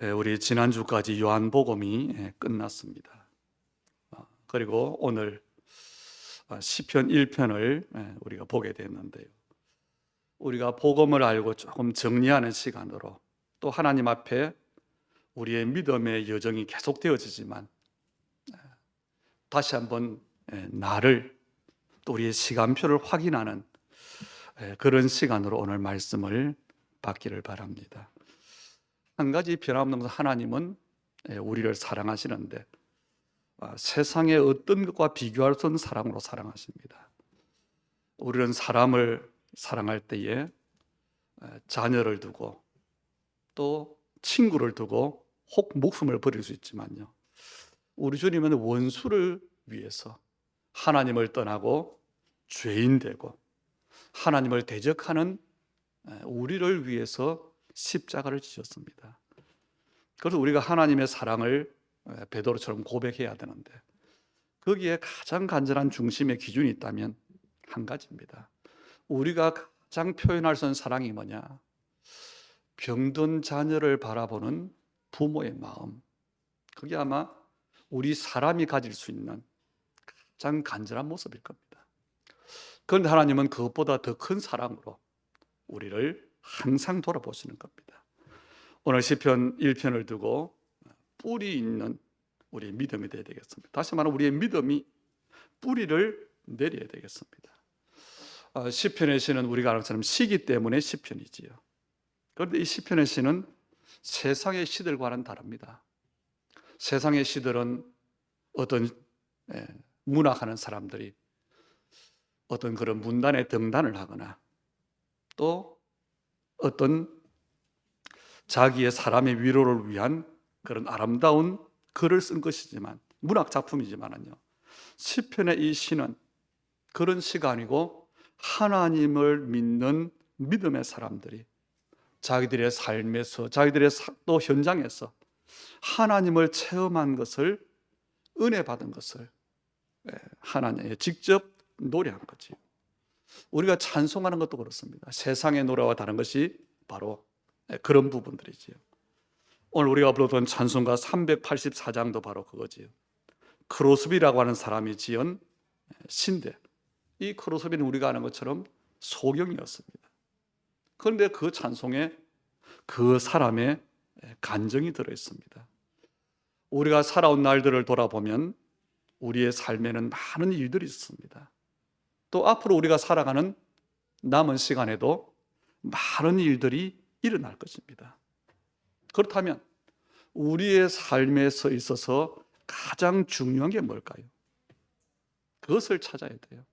우리 지난주까지 요한복음이 끝났습니다. 그리고 오늘 시편 1편을 우리가 보게 됐는데요. 우리가 복음을 알고 조금 정리하는 시간으로 또 하나님 앞에 우리의 믿음의 여정이 계속되어지지만 다시 한번 나를 또 우리의 시간표를 확인하는 그런 시간으로 오늘 말씀을 받기를 바랍니다. 한 가지 변함없는 것은 하나님은 우리를 사랑하시는데 세상의 어떤 것과 비교할 수 없는 사랑으로 사랑하십니다. 우리는 사람을 사랑할 때에 자녀를 두고 또 친구를 두고 혹 목숨을 버릴 수 있지만요, 우리 주님은 원수를 위해서 하나님을 떠나고 죄인 되고 하나님을 대적하는 우리를 위해서 십자가를 지셨습니다. 그래서 우리가 하나님의 사랑을 베드로처럼 고백해야 되는데 거기에 가장 간절한 중심의 기준이 있다면 한 가지입니다. 우리가 가장 표현할 수 있는 사랑이 뭐냐? 병든 자녀를 바라보는 부모의 마음. 그게 아마 우리 사람이 가질 수 있는 가장 간절한 모습일 겁니다. 그런데 하나님은 그것보다 더 큰 사랑으로 우리를 항상 돌아보시는 겁니다. 오늘 시편 1편을 두고 뿌리 있는 우리의 믿음이 되어야 되겠습니다. 다시 말하면 우리의 믿음이 뿌리를 내려야 되겠습니다. 시편의 시는 우리가 아는 것처럼 시기 때문에 시편이지요. 그런데 이 시편의 시는 세상의 시들과는 다릅니다. 세상의 시들은 어떤 문학하는 사람들이 어떤 그런 문단에 등단을 하거나 또 어떤 자기의 사람의 위로를 위한 그런 아름다운 글을 쓴 것이지만, 문학 작품이지만요, 시편의 이 시는 그런 시가 아니고 하나님을 믿는 믿음의 사람들이 자기들의 삶에서, 자기들의 또 현장에서 하나님을 체험한 것을, 은혜 받은 것을 하나님에 직접 노래한 거지. 우리가 찬송하는 것도 그렇습니다. 세상의 노래와 다른 것이 바로 그런 부분들이지요. 오늘 우리가 불렀던 찬송가 384장도 바로 그거지요. 크로스비라고 하는 사람이 지은 시인데, 이 크로스비는 우리가 아는 것처럼 소경이었습니다. 그런데 그 찬송에 그 사람의 간정이 들어있습니다. 우리가 살아온 날들을 돌아보면 우리의 삶에는 많은 일들이 있습니다. 또 앞으로 우리가 살아가는 남은 시간에도 많은 일들이 일어날 것입니다. 그렇다면 우리의 삶에서 있어서 가장 중요한 게 뭘까요? 그것을 찾아야 돼요.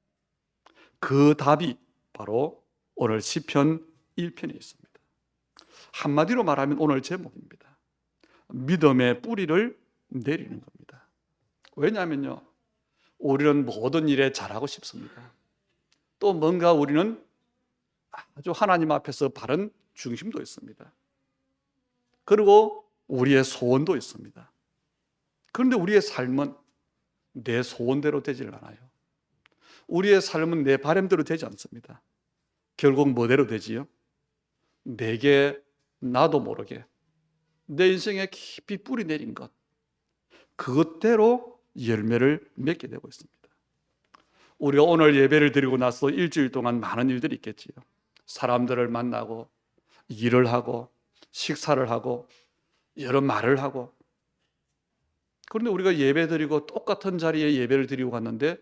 그 답이 바로 오늘 시편 1편에 있습니다. 한마디로 말하면 오늘 제목입니다. 믿음의 뿌리를 내리는 겁니다. 왜냐하면요, 우리는 모든 일에 잘하고 싶습니다. 또 뭔가 우리는 아주 하나님 앞에서 바른 중심도 있습니다. 그리고 우리의 소원도 있습니다. 그런데 우리의 삶은 내 소원대로 되질 않아요. 우리의 삶은 내 바람대로 되지 않습니다. 결국 뭐대로 되지요? 내게 나도 모르게 내 인생에 깊이 뿌리 내린 것, 그것대로 열매를 맺게 되고 있습니다. 우리가 오늘 예배를 드리고 나서 일주일 동안 많은 일들이 있겠지요. 사람들을 만나고 일을 하고 식사를 하고 여러 말을 하고. 그런데 우리가 예배 드리고 똑같은 자리에 예배를 드리고 갔는데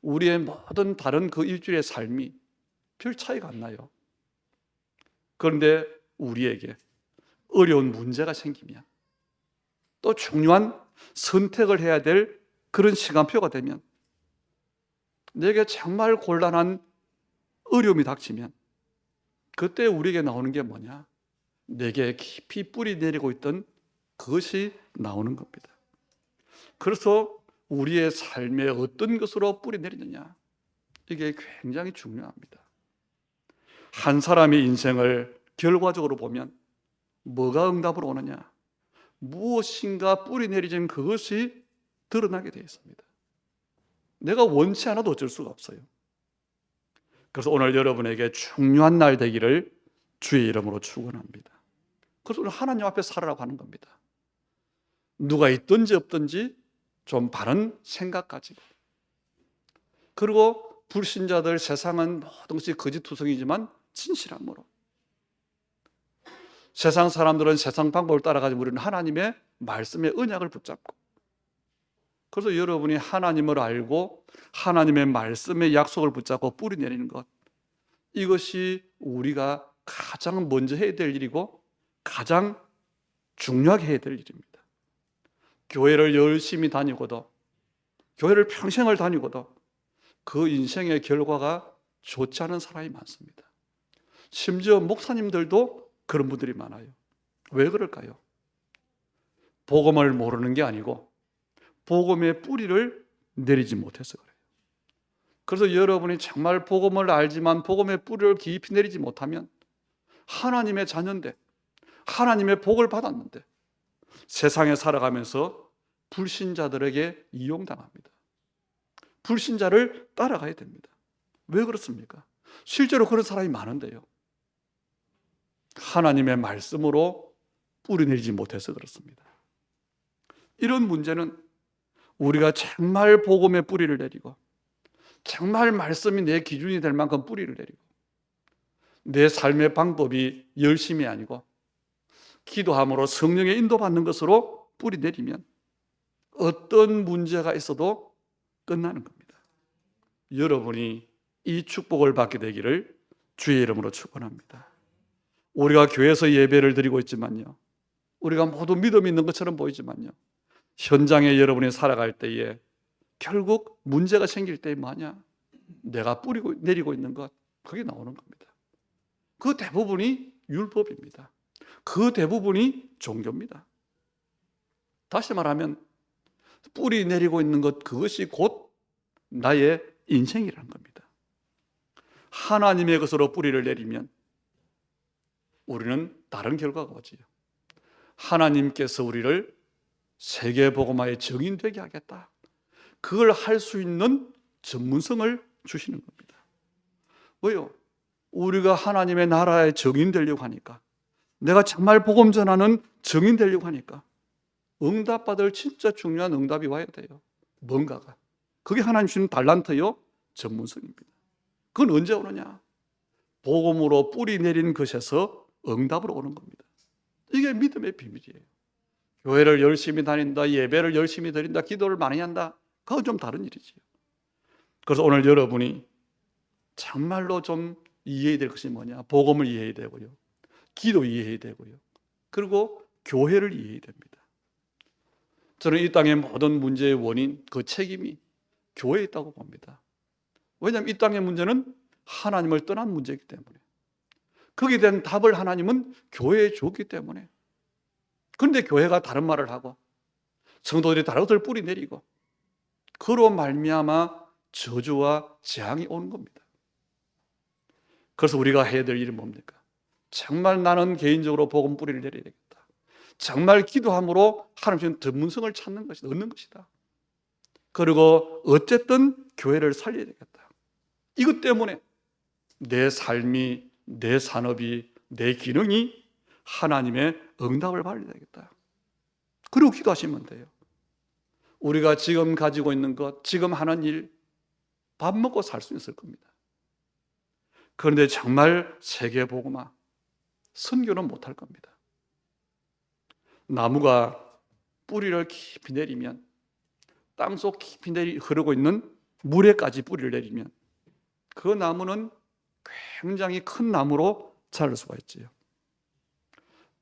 우리의 모든 다른 그 일주일의 삶이 별 차이가 안 나요. 그런데 우리에게 어려운 문제가 생기면, 또 중요한 선택을 해야 될 그런 시간표가 되면, 내게 정말 곤란한 어려움이 닥치면 그때 우리에게 나오는 게 뭐냐? 내게 깊이 뿌리 내리고 있던 그것이 나오는 겁니다. 그래서 우리의 삶에 어떤 것으로 뿌리 내리느냐, 이게 굉장히 중요합니다. 한 사람의 인생을 결과적으로 보면 뭐가 응답으로 오느냐? 무엇인가 뿌리 내리진 그것이 드러나게 되어 있습니다. 내가 원치 않아도 어쩔 수가 없어요. 그래서 오늘 여러분에게 중요한 날 되기를 주의 이름으로 축원합니다. 그래서 오늘 하나님 앞에 살아라고 하는 겁니다. 누가 있든지 없든지 좀 바른 생각 가지고, 그리고 불신자들, 세상은 모든 것이 거짓투성이지만 진실함으로, 세상 사람들은 세상 방법을 따라가지 우리는 하나님의 말씀의 언약을 붙잡고, 그래서 여러분이 하나님을 알고 하나님의 말씀의 약속을 붙잡고 뿌리 내리는 것, 이것이 우리가 가장 먼저 해야 될 일이고 가장 중요하게 해야 될 일입니다. 교회를 열심히 다니고도, 교회를 평생을 다니고도 그 인생의 결과가 좋지 않은 사람이 많습니다. 심지어 목사님들도 그런 분들이 많아요. 왜 그럴까요? 복음을 모르는 게 아니고 복음의 뿌리를 내리지 못해서 그래요. 그래서 여러분이 정말 복음을 알지만 복음의 뿌리를 깊이 내리지 못하면 하나님의 자녀인데, 하나님의 복을 받았는데 세상에 살아가면서 불신자들에게 이용당합니다. 불신자를 따라가야 됩니다. 왜 그렇습니까? 실제로 그런 사람이 많은데요. 하나님의 말씀으로 뿌리 내리지 못해서 그렇습니다. 이런 문제는 우리가 정말 복음의 뿌리를 내리고 정말 말씀이 내 기준이 될 만큼 뿌리를 내리고 내 삶의 방법이 열심이 아니고 기도함으로 성령의 인도받는 것으로 뿌리 내리면 어떤 문제가 있어도 끝나는 겁니다. 여러분이 이 축복을 받게 되기를 주의 이름으로 축원합니다. 우리가 교회에서 예배를 드리고 있지만요, 우리가 모두 믿음이 있는 것처럼 보이지만요, 현장에 여러분이 살아갈 때에 결국 문제가 생길 때 뭐하냐? 내가 뿌리고 내리고 있는 것, 그게 나오는 겁니다. 그 대부분이 율법입니다. 그 대부분이 종교입니다. 다시 말하면 뿌리 내리고 있는 것, 그것이 곧 나의 인생이라는 겁니다. 하나님의 것으로 뿌리를 내리면 우리는 다른 결과가 오지요. 하나님께서 우리를 세계복음화의 증인되게 하겠다, 그걸 할 수 있는 전문성을 주시는 겁니다. 왜요? 우리가 하나님의 나라의 증인 되려고 하니까, 내가 정말 복음 전하는 증인 되려고 하니까 응답받을 진짜 중요한 응답이 와야 돼요. 뭔가가. 그게 하나님 주시는 달란트요, 전문성입니다. 그건 언제 오느냐? 복음으로 뿌리 내린 것에서 응답으로 오는 겁니다. 이게 믿음의 비밀이에요. 교회를 열심히 다닌다, 예배를 열심히 드린다, 기도를 많이 한다, 그건 좀 다른 일이지요. 그래서 오늘 여러분이 정말로 좀 이해해야 될 것이 뭐냐? 복음을 이해해야 되고요, 기도 이해해야 되고요, 그리고 교회를 이해해야 됩니다. 저는 이 땅의 모든 문제의 원인, 그 책임이 교회에 있다고 봅니다. 왜냐하면 이 땅의 문제는 하나님을 떠난 문제이기 때문에, 거기에 대한 답을 하나님은 교회에 줬기 때문에. 그런데 교회가 다른 말을 하고 성도들이 다른 것을 뿌리 내리고, 그로 말미암아 저주와 재앙이 오는 겁니다. 그래서 우리가 해야 될 일은 뭡니까? 정말 나는 개인적으로 복음 뿌리를 내려야 되겠다. 정말 기도함으로 하나님의 전문성을 찾는 것이다, 얻는 것이다. 그리고 어쨌든 교회를 살려야 되겠다. 이것 때문에 내 삶이, 내 산업이, 내 기능이 하나님의 응답을 받아야 되겠다. 그리고 기도하시면 돼요. 우리가 지금 가지고 있는 것, 지금 하는 일, 밥 먹고 살 수 있을 겁니다. 그런데 정말 세계복음화, 선교는 못할 겁니다. 나무가 뿌리를 깊이 내리면, 땅속 깊이 흐르고 있는 물에까지 뿌리를 내리면 그 나무는 굉장히 큰 나무로 자랄 수가 있지요.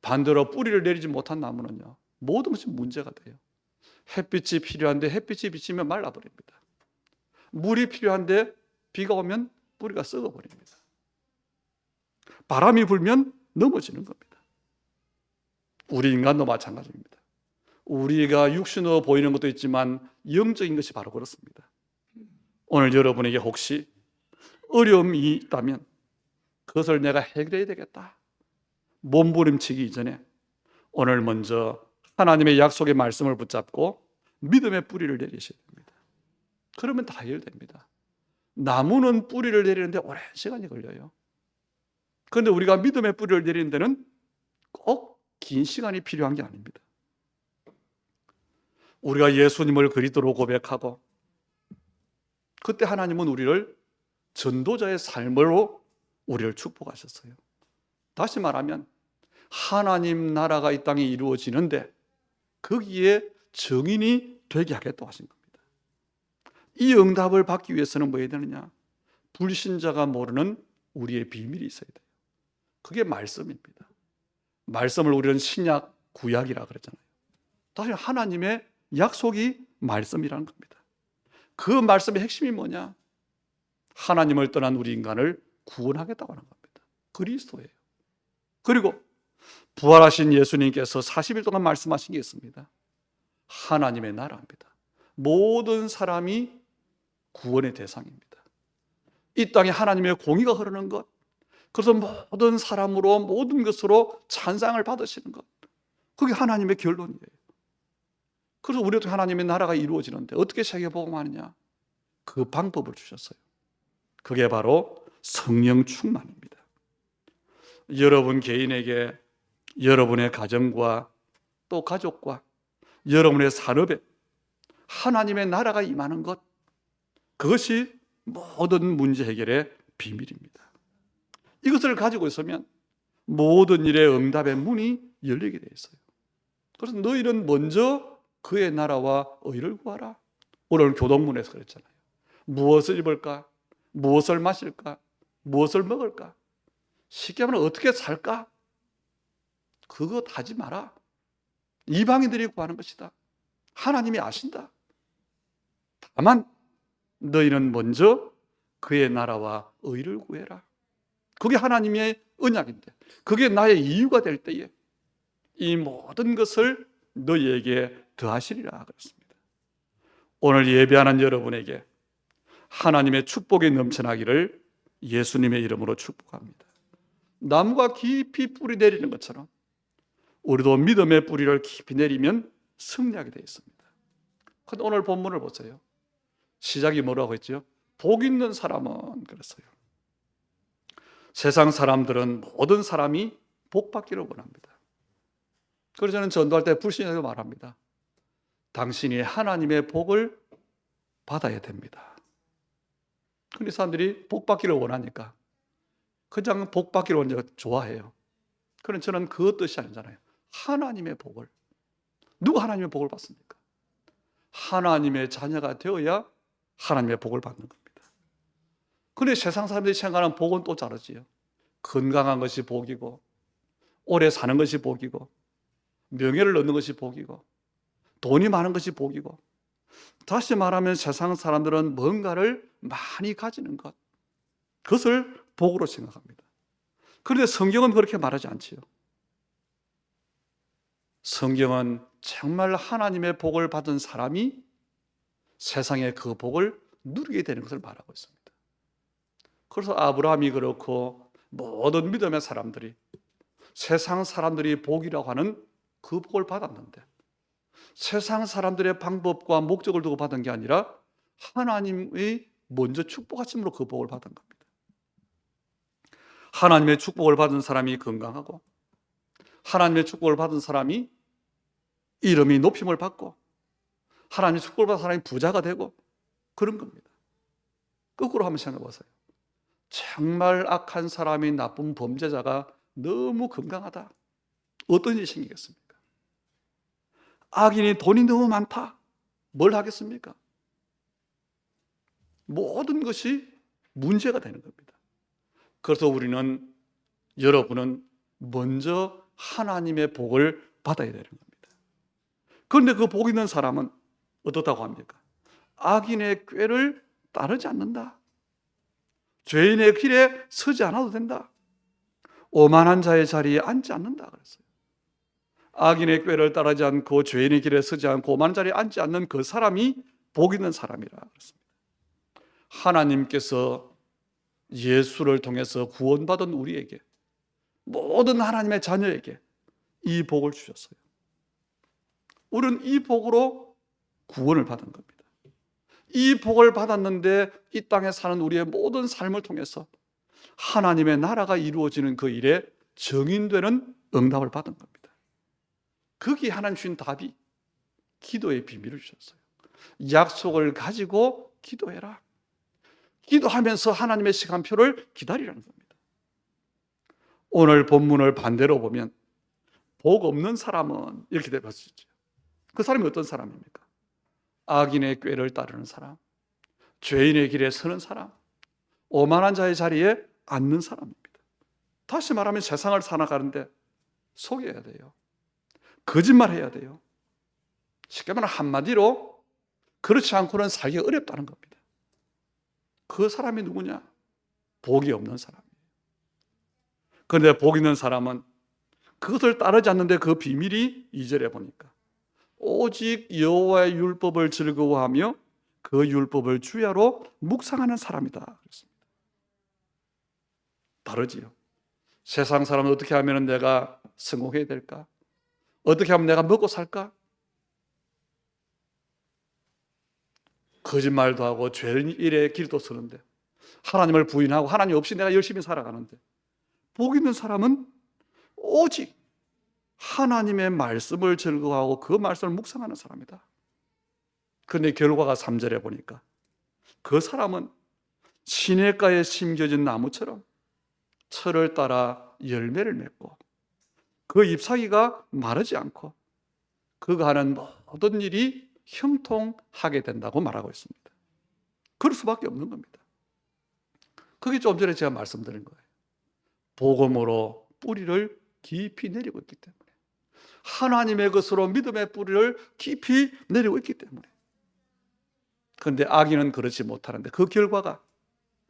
반대로 뿌리를 내리지 못한 나무는요, 모든 것이 문제가 돼요. 햇빛이 필요한데 햇빛이 비치면 말라버립니다. 물이 필요한데 비가 오면 뿌리가 썩어버립니다. 바람이 불면 넘어지는 겁니다. 우리 인간도 마찬가지입니다. 우리가 육신으로 보이는 것도 있지만 영적인 것이 바로 그렇습니다. 오늘 여러분에게 혹시 어려움이 있다면 그것을 내가 해결해야 되겠다, 몸부림치기 이전에 오늘 먼저 하나님의 약속의 말씀을 붙잡고 믿음의 뿌리를 내리셔야 됩니다. 그러면 다 해결됩니다. 나무는 뿌리를 내리는데 오랜 시간이 걸려요. 그런데 우리가 믿음의 뿌리를 내리는 데는 꼭 긴 시간이 필요한 게 아닙니다. 우리가 예수님을 그리스도로 고백하고 그때 하나님은 우리를 전도자의 삶으로 우리를 축복하셨어요. 다시 말하면 하나님 나라가 이 땅에 이루어지는데 거기에 증인이 되게 하겠다고 하신 겁니다. 이 응답을 받기 위해서는 뭐 해야 되느냐? 불신자가 모르는 우리의 비밀이 있어야 돼요. 그게 말씀입니다. 말씀을 우리는 신약, 구약이라 그러잖아요. 다시 하나님의 약속이 말씀이라는 겁니다. 그 말씀의 핵심이 뭐냐? 하나님을 떠난 우리 인간을 구원하겠다고 하는 겁니다. 그리스도예요. 그리고 부활하신 예수님께서 40일 동안 말씀하신 게 있습니다. 하나님의 나라입니다. 모든 사람이 구원의 대상입니다. 이 땅에 하나님의 공의가 흐르는 것, 그래서 모든 사람으로 모든 것으로 찬양을 받으시는 것, 그게 하나님의 결론이에요. 그래서 우리도 하나님의 나라가 이루어지는데 어떻게 세계복음하느냐? 그 방법을 주셨어요. 그게 바로 성령 충만입니다. 여러분 개인에게, 여러분의 가정과 또 가족과 여러분의 산업에 하나님의 나라가 임하는 것, 그것이 모든 문제 해결의 비밀입니다. 이것을 가지고 있으면 모든 일의 응답의 문이 열리게 되어 있어요. 그래서 너희는 먼저 그의 나라와 의를 구하라. 오늘 교동문에서 그랬잖아요. 무엇을 입을까? 무엇을 마실까? 무엇을 먹을까? 쉽게 말하면 어떻게 살까? 그거 하지 마라. 이방인들이 구하는 것이다. 하나님이 아신다. 다만 너희는 먼저 그의 나라와 의를 구해라. 그게 하나님의 언약인데, 그게 나의 이유가 될 때에 이 모든 것을 너희에게 더하시리라 그랬습니다. 오늘 예배하는 여러분에게 하나님의 축복이 넘쳐나기를 예수님의 이름으로 축복합니다. 나무가 깊이 뿌리 내리는 것처럼 우리도 믿음의 뿌리를 깊이 내리면 승리하게 되어 있습니다. 그런데 오늘 본문을 보세요. 시작이 뭐라고 했죠? 복 있는 사람은 그랬어요. 세상 사람들은 모든 사람이 복 받기를 원합니다. 그래서 저는 전도할 때 불신자도 말합니다. 당신이 하나님의 복을 받아야 됩니다. 그런데 사람들이 복 받기를 원하니까 그냥 복 받기를 원하니까 좋아해요. 그런데 저는 그 뜻이 아니잖아요. 하나님의 복을. 누가 하나님의 복을 받습니까? 하나님의 자녀가 되어야 하나님의 복을 받는 겁니다. 그런데 세상 사람들이 생각하는 복은 또 다르지요. 건강한 것이 복이고, 오래 사는 것이 복이고, 명예를 얻는 것이 복이고, 돈이 많은 것이 복이고, 다시 말하면 세상 사람들은 뭔가를 많이 가지는 것, 그것을 복으로 생각합니다. 그런데 성경은 그렇게 말하지 않지요. 성경은 정말 하나님의 복을 받은 사람이 세상의 그 복을 누리게 되는 것을 말하고 있습니다. 그래서 아브라함이 그렇고 모든 믿음의 사람들이 세상 사람들이 복이라고 하는 그 복을 받았는데, 세상 사람들의 방법과 목적을 두고 받은 게 아니라 하나님의 먼저 축복하심으로 그 복을 받은 겁니다. 하나님의 축복을 받은 사람이 건강하고, 하나님의 축복을 받은 사람이 이름이 높임을 받고, 하나님의 축복을 받은 사람이 부자가 되고, 그런 겁니다. 거꾸로 한번 생각해 보세요. 정말 악한 사람이, 나쁜 범죄자가 너무 건강하다. 어떤 일이 생기겠습니까? 악인이 돈이 너무 많다. 뭘 하겠습니까? 모든 것이 문제가 되는 겁니다. 그래서 우리는, 여러분은 먼저 하나님의 복을 받아야 되는 겁니다. 그런데 그 복 있는 사람은 어떻다고 합니까? 악인의 꾀를 따르지 않는다. 죄인의 길에 서지 않아도 된다. 오만한 자의 자리에 앉지 않는다 그랬어요. 악인의 꾀를 따르지 않고 죄인의 길에 서지 않고 오만한 자리에 앉지 않는 그 사람이 복 있는 사람이라 그랬습니다. 하나님께서 예수를 통해서 구원받은 우리에게, 모든 하나님의 자녀에게 이 복을 주셨어요. 우리는 이 복으로 구원을 받은 겁니다. 이 복을 받았는데 이 땅에 사는 우리의 모든 삶을 통해서 하나님의 나라가 이루어지는 그 일에 증인되는 응답을 받은 겁니다. 거기에 하나님 주신 답이 기도의 비밀을 주셨어요. 약속을 가지고 기도해라. 기도하면서 하나님의 시간표를 기다리라는 겁니다. 오늘 본문을 반대로 보면 복 없는 사람은 이렇게 대할 수 있죠. 그 사람이 어떤 사람입니까? 악인의 꾀를 따르는 사람, 죄인의 길에 서는 사람, 오만한 자의 자리에 앉는 사람입니다. 다시 말하면 세상을 살아가는데 속여야 돼요. 거짓말해야 돼요. 쉽게 말하면 한마디로 그렇지 않고는 살기가 어렵다는 겁니다. 그 사람이 누구냐? 복이 없는 사람이에요. 그런데 복 있는 사람은 그것을 따르지 않는데 그 비밀이 2절에 보니까 오직 여호와의 율법을 즐거워하며 그 율법을 주야로 묵상하는 사람이다 그랬습니다. 다르지요. 세상 사람은 어떻게 하면 내가 성공해야 될까? 어떻게 하면 내가 먹고 살까? 거짓말도 하고 죄인의 길도 서는데, 하나님을 부인하고 하나님 없이 내가 열심히 살아가는데, 복 있는 사람은 오직 하나님의 말씀을 즐거워하고 그 말씀을 묵상하는 사람이다. 그런데 결과가 3절에 보니까 그 사람은 시냇가에 심겨진 나무처럼 철을 따라 열매를 맺고 그 잎사귀가 마르지 않고 그가 하는 모든 일이 형통하게 된다고 말하고 있습니다. 그럴 수밖에 없는 겁니다. 그게 좀 전에 제가 말씀드린 거예요. 복음으로 뿌리를 깊이 내리고 있기 때문에, 하나님의 것으로 믿음의 뿌리를 깊이 내리고 있기 때문에. 그런데 악인은 그렇지 못하는데 그 결과가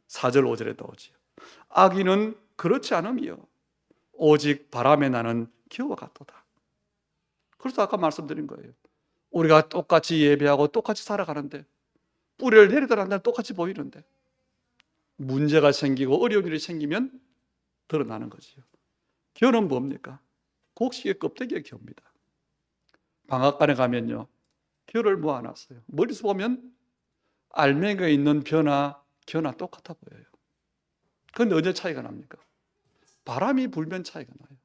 4절 5절에 나오지요. 악인은 그렇지 않음이요 오직 바람에 나는 기와 같도다. 그래서 아까 말씀드린 거예요. 우리가 똑같이 예배하고 똑같이 살아가는데 뿌리를 내리더라는 똑같이 보이는데 문제가 생기고 어려운 일이 생기면 드러나는 거지요. 겨는 뭡니까? 곡식의 껍데기의 겨입니다. 방앗간에 가면요, 겨를 모아놨어요. 멀리서 보면 알맹이가 있는 벼나 겨나 똑같아 보여요. 그런데 언제 차이가 납니까? 바람이 불면 차이가 나요.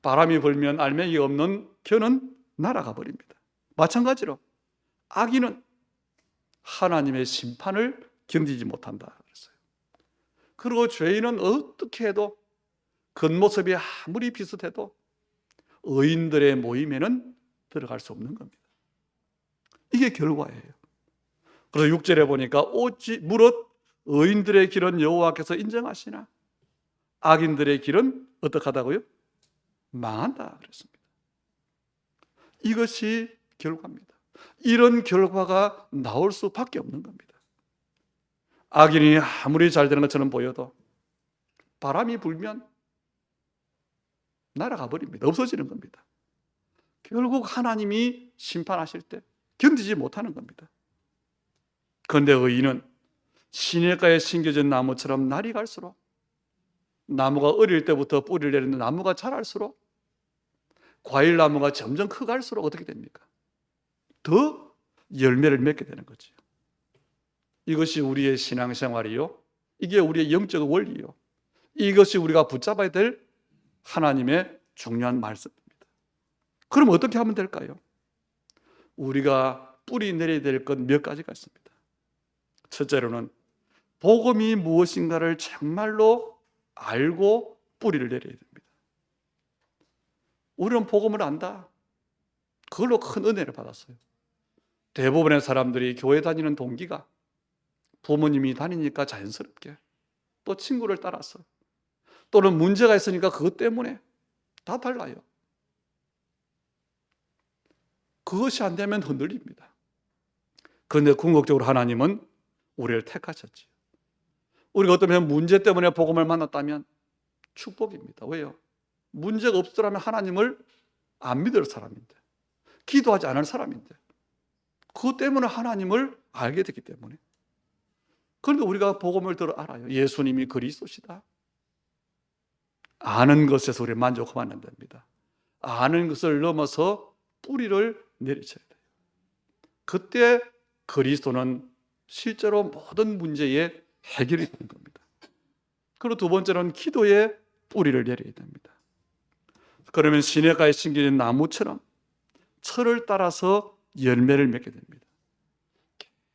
바람이 불면 알맹이가 없는 겨는 날아가 버립니다. 마찬가지로 악인은 하나님의 심판을 견디지 못한다 그랬어요. 그리고 죄인은 어떻게 해도 겉모습이 아무리 비슷해도 의인들의 모임에는 들어갈 수 없는 겁니다. 이게 결과예요. 그래서 6절에 보니까 오직 무릇 의인들의 길은 여호와께서 인정하시나 악인들의 길은 어떻게 하다고요? 망한다 그랬습니다. 이것이 결과입니다. 이런 결과가 나올 수밖에 없는 겁니다. 악인이 아무리 잘 되는 것처럼 보여도 바람이 불면 날아가 버립니다. 없어지는 겁니다. 결국 하나님이 심판하실 때 견디지 못하는 겁니다. 그런데 의인은 시냇가에 심겨진 나무처럼 날이 갈수록, 나무가 어릴 때부터 뿌리를 내리는 나무가 자랄수록, 과일나무가 점점 커갈수록 어떻게 됩니까? 더 열매를 맺게 되는 거죠. 이것이 우리의 신앙생활이요, 이게 우리의 영적 원리요, 이것이 우리가 붙잡아야 될 하나님의 중요한 말씀입니다. 그럼 어떻게 하면 될까요? 우리가 뿌리 내려야 될 것 몇 가지가 있습니다. 첫째로는 복음이 무엇인가를 정말로 알고 뿌리를 내려야 됩니다. 우리는 복음을 안다. 그걸로 큰 은혜를 받았어요. 대부분의 사람들이 교회 다니는 동기가 부모님이 다니니까 자연스럽게, 또 친구를 따라서, 또는 문제가 있으니까 그것 때문에 다 달라요. 그것이 안 되면 흔들립니다. 그런데 궁극적으로 하나님은 우리를 택하셨지요. 우리가 어쩌면 문제 때문에 복음을 만났다면 축복입니다. 왜요? 문제가 없더라면 하나님을 안 믿을 사람인데, 기도하지 않을 사람인데, 그것 때문에 하나님을 알게 됐기 때문에. 그런데 우리가 복음을 들어 알아요. 예수님이 그리스도시다. 아는 것에서 우리 만족하면 안 됩니다. 아는 것을 넘어서 뿌리를 내리쳐야 돼요. 그때 그리스도는 실제로 모든 문제의 해결이 되는 겁니다. 그리고 두 번째는 기도에 뿌리를 내려야 됩니다. 그러면 시냇가에 심겨진 나무처럼 철을 따라서 열매를 맺게 됩니다.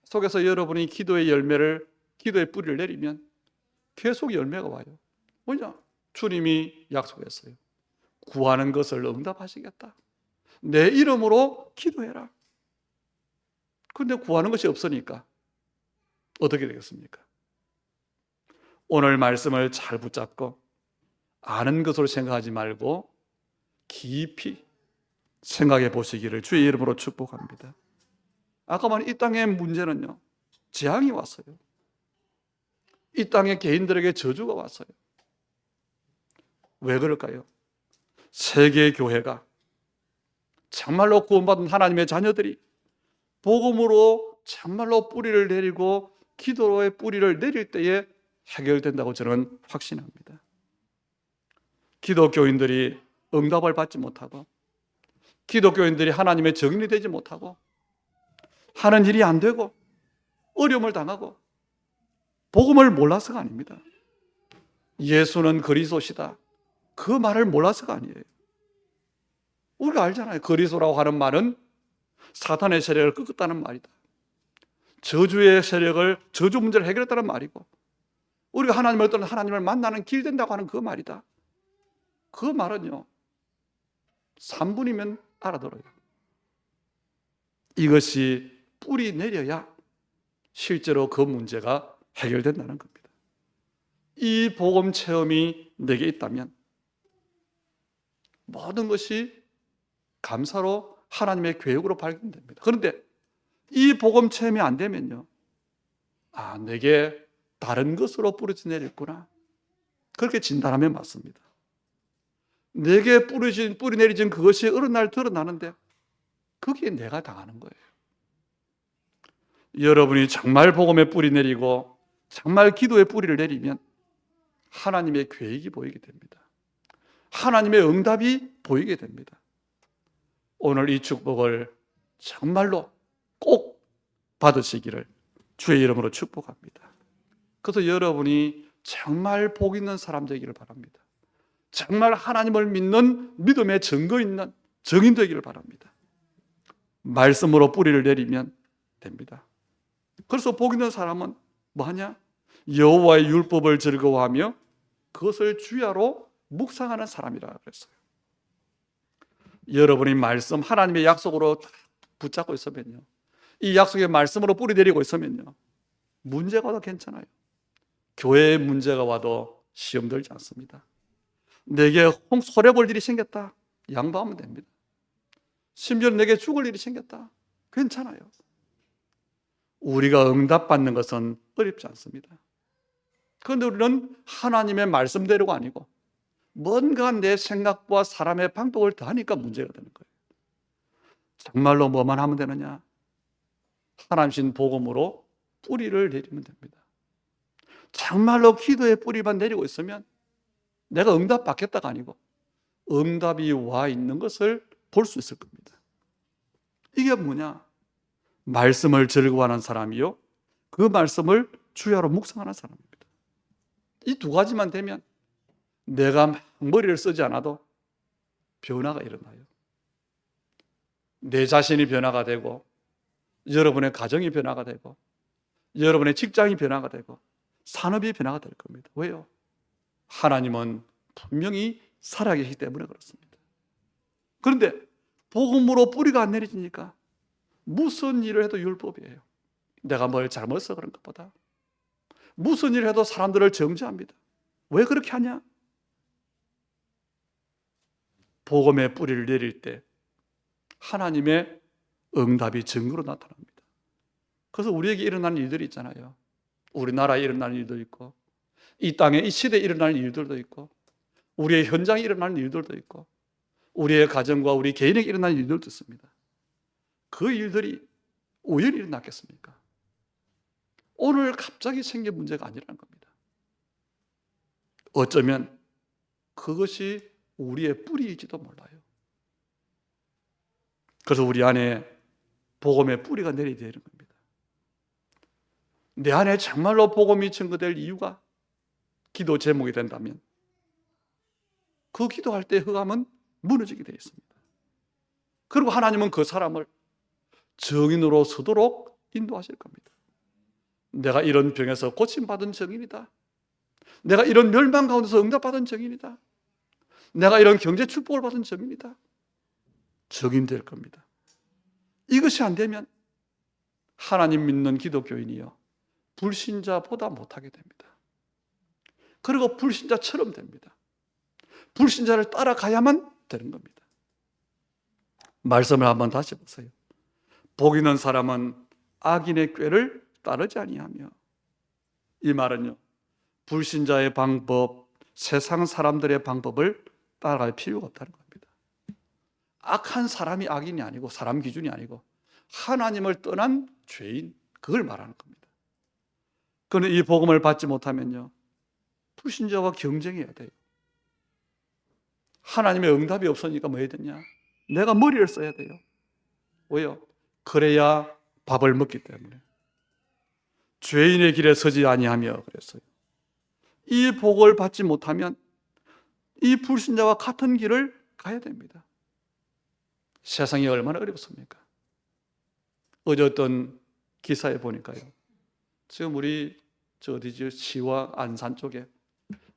속에서 여러분이 기도의 열매를, 기도의 뿌리를 내리면 계속 열매가 와요. 뭐냐? 주님이 약속했어요. 구하는 것을 응답하시겠다. 내 이름으로 기도해라. 그런데 구하는 것이 없으니까 어떻게 되겠습니까? 오늘 말씀을 잘 붙잡고 아는 것으로 생각하지 말고 깊이 생각해 보시기를 주의 이름으로 축복합니다. 아까 말한 이 땅의 문제는요, 재앙이 왔어요. 이 땅의 개인들에게 저주가 왔어요. 왜 그럴까요? 세계 교회가 정말로 구원받은 하나님의 자녀들이 복음으로 정말로 뿌리를 내리고 기도의 뿌리를 내릴 때에 해결된다고 저는 확신합니다. 기독교인들이 응답을 받지 못하고 기독교인들이 하나님의 증인이 되지 못하고 하는 일이 안 되고 어려움을 당하고 복음을 몰라서가 아닙니다. 예수는 그리스도시다, 그 말을 몰라서가 아니에요. 우리가 알잖아요. 그리스도라고 하는 말은 사탄의 세력을 꺾었다는 말이다. 저주의 세력을, 저주 문제를 해결했다는 말이고, 우리가 하나님을 떠나 하나님을 만나는 길 된다고 하는 그 말이다. 그 말은요, 3분이면 알아들어요. 이것이 뿌리 내려야 실제로 그 문제가 해결된다는 겁니다. 이 복음 체험이 내게 있다면 모든 것이 감사로 하나님의 계획으로 발견됩니다. 그런데 이 복음 체험이 안 되면요, 아, 내게 다른 것으로 뿌려져 내렸구나, 그렇게 진단하면 맞습니다. 내게 뿌리 내리진 그것이 어느 날 드러나는데 그게 내가 당하는 거예요. 여러분이 정말 복음에 뿌리 내리고 정말 기도에 뿌리를 내리면 하나님의 계획이 보이게 됩니다. 하나님의 응답이 보이게 됩니다. 오늘 이 축복을 정말로 꼭 받으시기를 주의 이름으로 축복합니다. 그래서 여러분이 정말 복 있는 사람 되기를 바랍니다. 정말 하나님을 믿는 믿음의 증거 있는 증인 되기를 바랍니다. 말씀으로 뿌리를 내리면 됩니다. 그래서 복 있는 사람은 뭐하냐? 여호와의 율법을 즐거워하며 그것을 주야로 묵상하는 사람이라 그랬어요. 여러분이 말씀, 하나님의 약속으로 붙잡고 있으면요, 이 약속의 말씀으로 뿌리 내리고 있으면요, 문제가 와도 괜찮아요. 교회에 문제가 와도 시험 들지 않습니다. 내게 손해볼 일이 생겼다, 양보하면 됩니다. 심지어 내게 죽을 일이 생겼다, 괜찮아요. 우리가 응답받는 것은 어렵지 않습니다. 그런데 우리는 하나님의 말씀대로가 아니고 뭔가 내 생각과 사람의 방법을 더하니까 문제가 되는 거예요. 정말로 뭐만 하면 되느냐? 하나님 신 복음으로 뿌리를 내리면 됩니다. 정말로 기도의 뿌리만 내리고 있으면 내가 응답 받겠다가 아니고 응답이 와 있는 것을 볼 수 있을 겁니다. 이게 뭐냐? 말씀을 즐거워하는 사람이요, 그 말씀을 주야로 묵상하는 사람입니다. 이 두 가지만 되면 내가 막 머리를 쓰지 않아도 변화가 일어나요. 내 자신이 변화가 되고, 여러분의 가정이 변화가 되고, 여러분의 직장이 변화가 되고, 산업이 변화가 될 겁니다. 왜요? 하나님은 분명히 살아계시기 때문에 그렇습니다. 그런데 복음으로 뿌리가 안 내려지니까 무슨 일을 해도 율법이에요. 내가 뭘 잘못해서 그런 것보다 무슨 일을 해도 사람들을 정죄합니다. 왜 그렇게 하냐? 복음의 뿌리를 내릴 때 하나님의 응답이 증거로 나타납니다. 그래서 우리에게 일어나는 일들이 있잖아요. 우리나라에 일어나는 일도 있고, 이 땅에 이 시대에 일어나는 일들도 있고, 우리의 현장에 일어나는 일들도 있고, 우리의 가정과 우리 개인에게 일어나는 일들도 있습니다. 그 일들이 우연히 일어났겠습니까? 오늘 갑자기 생긴 문제가 아니라는 겁니다. 어쩌면 그것이 우리의 뿌리일지도 몰라요. 그래서 우리 안에 복음의 뿌리가 내려야 되는 겁니다. 내 안에 정말로 복음이 증거될 이유가 기도 제목이 된다면 그 기도할 때 흑암은 무너지게 되어 있습니다. 그리고 하나님은 그 사람을 증인으로 서도록 인도하실 겁니다. 내가 이런 병에서 고침받은 증인이다. 내가 이런 멸망 가운데서 응답받은 증인이다. 내가 이런 경제 축복을 받은 증인이다. 증인될 겁니다. 이것이 안 되면 하나님 믿는 기독교인이요, 불신자보다 못하게 됩니다. 그리고 불신자처럼 됩니다. 불신자를 따라가야만 되는 겁니다. 말씀을 한번 다시 보세요. 복 있는 사람은 악인의 꾀를 따르지 아니하며, 이 말은요, 불신자의 방법, 세상 사람들의 방법을 따라갈 필요가 없다는 겁니다. 악한 사람이 악인이 아니고, 사람 기준이 아니고 하나님을 떠난 죄인, 그걸 말하는 겁니다. 그런데 이 복음을 받지 못하면요, 불신자와 경쟁해야 돼요. 하나님의 응답이 없으니까 뭐 해야 되냐? 내가 머리를 써야 돼요. 왜요? 그래야 밥을 먹기 때문에. 죄인의 길에 서지 아니하며 그랬어요. 이 복을 받지 못하면 이 불신자와 같은 길을 가야 됩니다. 세상이 얼마나 어렵습니까? 어제 어떤 기사에 보니까요, 지금 우리 시와 안산 쪽에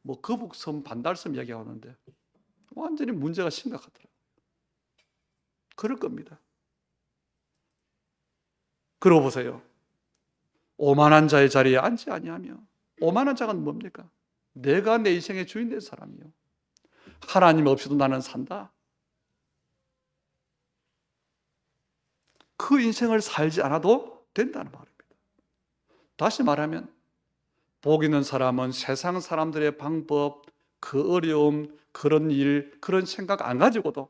뭐 거북섬, 반달섬 얘기하는데 완전히 문제가 심각하더라고요. 그럴 겁니다. 그러고 보세요. 오만한 자의 자리에 앉지 아니하며, 오만한 자가 뭡니까? 내가 내 인생의 주인 된 사람이요, 하나님 없이도 나는 산다. 그 인생을 살지 않아도 된다는 말입니다. 다시 말하면 복 있는 사람은 세상 사람들의 방법, 그 어려움, 그런 일, 그런 생각 안 가지고도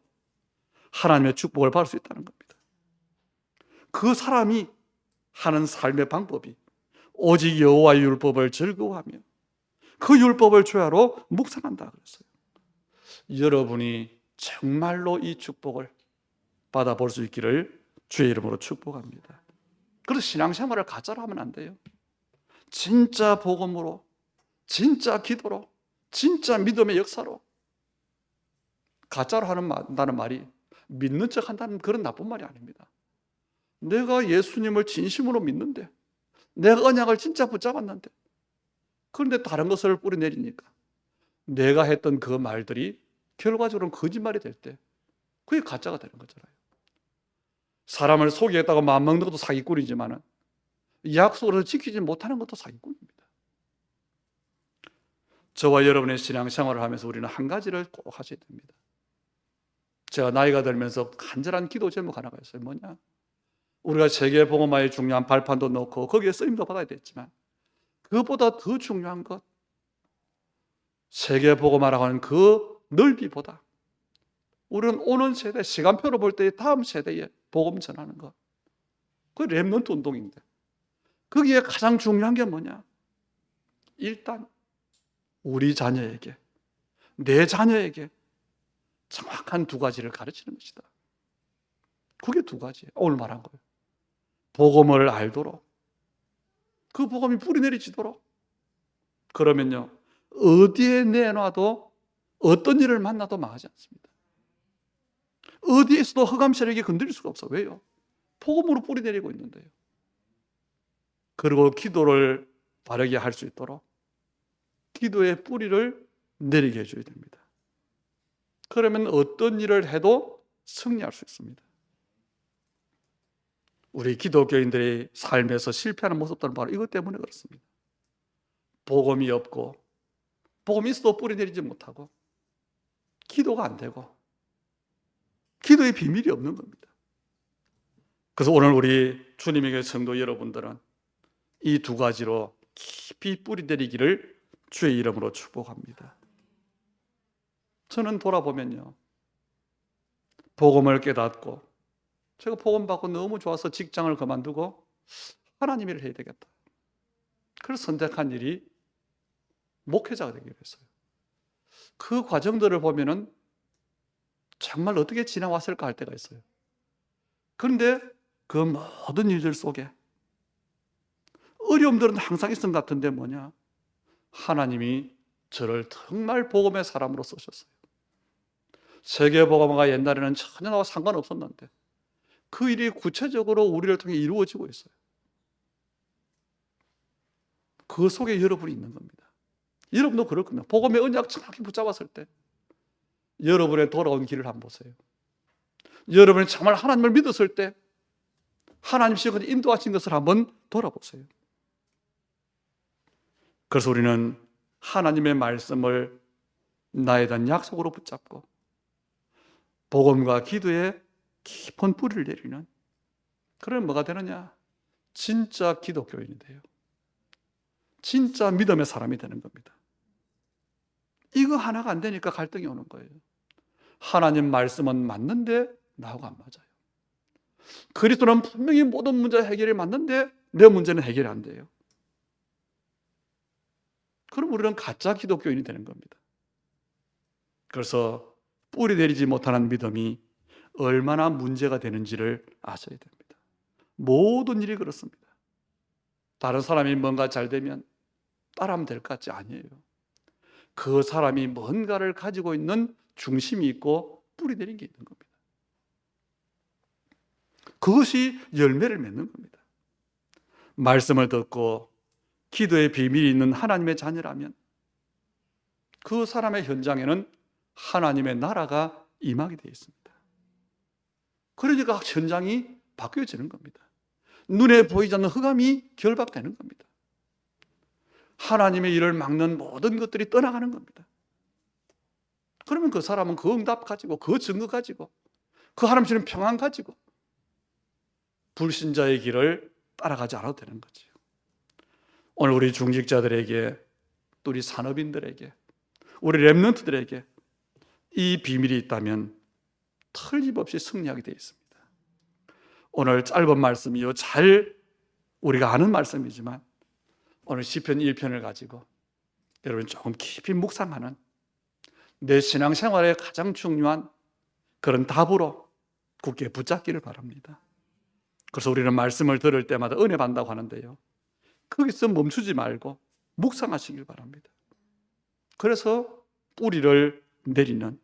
하나님의 축복을 받을 수 있다는 겁니다. 그 사람이 하는 삶의 방법이 오직 여호와의 율법을 즐거워하며 그 율법을 죄하로 묵상한다 그랬어요. 여러분이 정말로 이 축복을 받아볼 수 있기를 주의 이름으로 축복합니다. 그래서 신앙생활을 가짜로 하면 안 돼요. 진짜 복음으로, 진짜 기도로, 진짜 믿음의 역사로. 가짜로 한다는 말이 믿는 척 한다는 그런 나쁜 말이 아닙니다. 내가 예수님을 진심으로 믿는데, 내가 언약을 진짜 붙잡았는데, 그런데 다른 것을 뿌리내리니까 내가 했던 그 말들이 결과적으로는 거짓말이 될 때 그게 가짜가 되는 거잖아요. 사람을 속이겠다고 마음먹는 것도 사기꾼이지만 약속을 지키지 못하는 것도 사기꾼입니다. 저와 여러분의 신앙생활을 하면서 우리는 한 가지를 꼭 하셔야 됩니다. 제가 나이가 들면서 간절한 기도 제목 하나가 있어요. 뭐냐? 우리가 세계복음화의 중요한 발판도 놓고 거기에 쓰임도 받아야 됐지만, 그것보다 더 중요한 것, 세계복음화라고 하는 그 넓이보다 우리는 오는 세대, 시간표로 볼 때 다음 세대에 복음 전하는 것, 그 렘넌트 운동인데, 거기에 가장 중요한 게 뭐냐? 일단 우리 자녀에게, 내 자녀에게 정확한 두 가지를 가르치는 것이다. 그게 두 가지예요. 오늘 말한 거예요. 복음을 알도록, 그 복음이 뿌리내리지도록. 그러면요, 어디에 내놔도, 어떤 일을 만나도 망하지 않습니다. 어디에 있어도 흑암 세력이 건드릴 수가 없어. 왜요? 복음으로 뿌리내리고 있는데요. 그리고 기도를 바르게 할 수 있도록 기도의 뿌리를 내리게 해줘야 됩니다. 그러면 어떤 일을 해도 승리할 수 있습니다. 우리 기독교인들의 삶에서 실패하는 모습들은 바로 이것 때문에 그렇습니다. 복음이 없고, 복음이 있어도 뿌리내리지 못하고, 기도가 안 되고, 기도의 비밀이 없는 겁니다. 그래서 오늘 우리 주님에게 성도 여러분들은 이 두 가지로 깊이 뿌리내리기를 주의 이름으로 축복합니다. 저는 돌아보면요, 복음을 깨닫고, 제가 복음 받고 너무 좋아서 직장을 그만두고 하나님 일을 해야 되겠다. 그래서 선택한 일이 목회자가 되기로 했어요. 그 과정들을 보면은 정말 어떻게 지나왔을까 할 때가 있어요. 그런데 그 모든 일들 속에 어려움들은 항상 있은 것 같은데 뭐냐? 하나님이 저를 정말 복음의 사람으로 쓰셨어요. 세계복음화가 옛날에는 전혀 나와 상관없었는데 그 일이 구체적으로 우리를 통해 이루어지고 있어요. 그 속에 여러분이 있는 겁니다. 여러분도 그럴 겁니다. 복음의 언약 정확히 붙잡았을 때 여러분의 돌아온 길을 한번 보세요. 여러분이 정말 하나님을 믿었을 때 하나님 시간에 인도하신 것을 한번 돌아보세요. 그래서 우리는 하나님의 말씀을 나에 대한 약속으로 붙잡고 복음과 기도에 깊은 뿌리를 내리는, 그러면 뭐가 되느냐? 진짜 기독교인이 돼요. 진짜 믿음의 사람이 되는 겁니다. 이거 하나가 안 되니까 갈등이 오는 거예요. 하나님 말씀은 맞는데 나하고 안 맞아요. 그리스도는 분명히 모든 문제 해결이 맞는데 내 문제는 해결이 안 돼요. 그럼 우리는 가짜 기독교인이 되는 겁니다. 그래서 뿌리 내리지 못하는 믿음이 얼마나 문제가 되는지를 아셔야 됩니다. 모든 일이 그렇습니다. 다른 사람이 뭔가 잘 되면 따라하면 될 것 같지 아니에요. 그 사람이 뭔가를 가지고 있는 중심이 있고 뿌리 내린 게 있는 겁니다. 그것이 열매를 맺는 겁니다. 말씀을 듣고 기도의 비밀이 있는 하나님의 자녀라면 그 사람의 현장에는 하나님의 나라가 임하게 되어 있습니다. 그러니까 현장이 바뀌어지는 겁니다. 눈에 보이지 않는 흑암이 결박되는 겁니다. 하나님의 일을 막는 모든 것들이 떠나가는 겁니다. 그러면 그 사람은 그 응답 가지고, 그 증거 가지고, 그 하나님 주는 평안 가지고 불신자의 길을 따라가지 않아도 되는 거죠. 오늘 우리 중직자들에게, 또 우리 산업인들에게, 우리 렘넌트들에게 이 비밀이 있다면 틀림없이 승리하게 되어 있습니다. 오늘 짧은 말씀이요, 잘 우리가 아는 말씀이지만 오늘 시편 1편을 가지고 여러분 조금 깊이 묵상하는, 내 신앙생활에 가장 중요한 그런 답으로 굳게 붙잡기를 바랍니다. 그래서 우리는 말씀을 들을 때마다 은혜 받는다고 하는데요, 거기서 멈추지 말고 묵상하시길 바랍니다. 그래서 뿌리를 내리는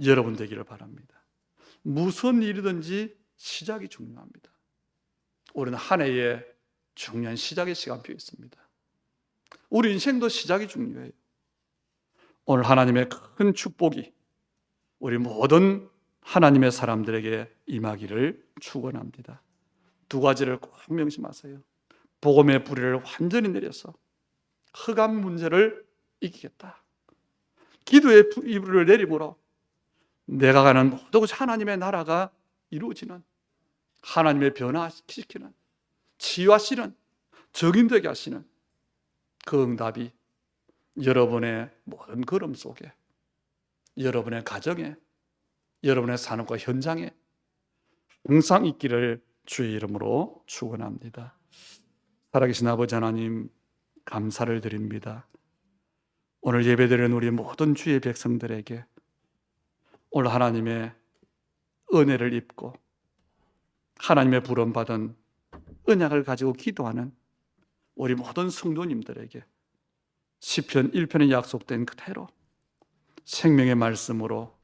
여러분 되기를 바랍니다. 무슨 일이든지 시작이 중요합니다. 우리는 한 해에 중요한 시작의 시간표가 있습니다. 우리 인생도 시작이 중요해요. 오늘 하나님의 큰 축복이 우리 모든 하나님의 사람들에게 임하기를 축원합니다. 두 가지를 꼭 명심하세요. 복음의 뿌리를 완전히 내려서 흑암 문제를 이기겠다. 기도의 뿌리를 내림으로 내가 가는 모든 곳이 하나님의 나라가 이루어지는, 하나님의 변화시키는, 치유하시는, 적용되게 하시는 그 응답이 여러분의 모든 걸음 속에, 여러분의 가정에, 여러분의 산업과 현장에 항상 있기를 주의 이름으로 축원합니다. 살아계신 아버지 하나님, 감사를 드립니다. 오늘 예배드리는 우리 모든 주의 백성들에게 오늘 하나님의 은혜를 입고 하나님의 부름받은 언약을 가지고 기도하는 우리 모든 성도님들에게 시편 1편에 약속된 그대로 생명의 말씀으로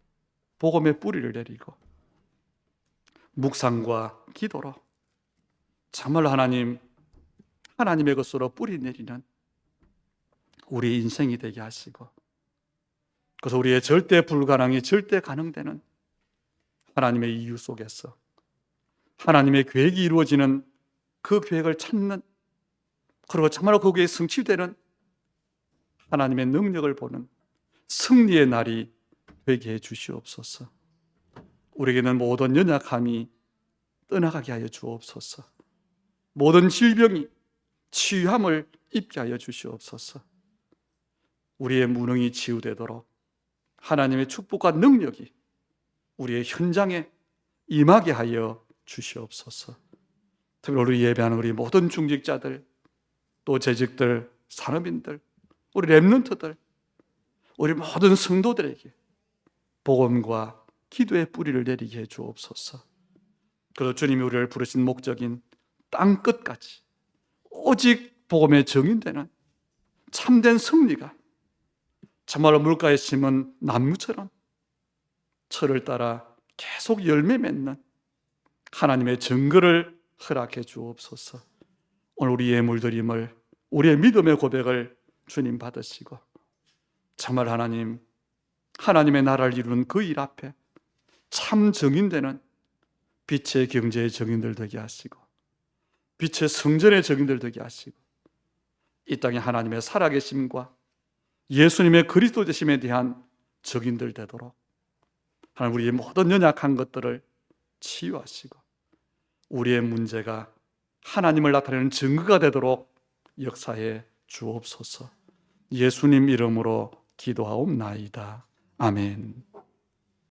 복음의 뿌리를 내리고 묵상과 기도로 정말 하나님의 것으로 뿌리 내리는 우리 인생이 되게 하시고, 그래서 우리의 절대 불가능이 절대 가능되는 하나님의 이유 속에서 하나님의 계획이 이루어지는 그 계획을 찾는, 그리고 정말로 거기에 성취되는 하나님의 능력을 보는 승리의 날이 되게 해 주시옵소서. 우리에게는 모든 연약함이 떠나가게 하여 주옵소서. 모든 질병이 치유함을 입게 하여 주시옵소서. 우리의 무능이 치유되도록 하나님의 축복과 능력이 우리의 현장에 임하게 하여 주시옵소서. 특히 우리 예배하는 우리 모든 중직자들, 또 재직들, 산업인들, 우리 렘넌트들, 우리 모든 성도들에게 복음과 기도의 뿌리를 내리게 해 주옵소서. 그리고 주님이 우리를 부르신 목적인 땅 끝까지 오직 복음의 정인되는 참된 승리가 정말로 물가에 심은 나무처럼 철을 따라 계속 열매 맺는 하나님의 증거를 허락해 주옵소서. 오늘 우리의 물들임을, 우리의 믿음의 고백을 주님 받으시고 정말 하나님의 나라를 이루는 그 일 앞에 참 증인되는 빛의 경제의 증인들 되게 하시고 빛의 성전의 증인들 되게 하시고 이 땅에 하나님의 살아계심과 예수님의 그리스도 되심에 대한 증인들 되도록 하나님 우리의 모든 연약한 것들을 치유하시고 우리의 문제가 하나님을 나타내는 증거가 되도록 역사해 주옵소서. 예수님 이름으로 기도하옵나이다. 아멘.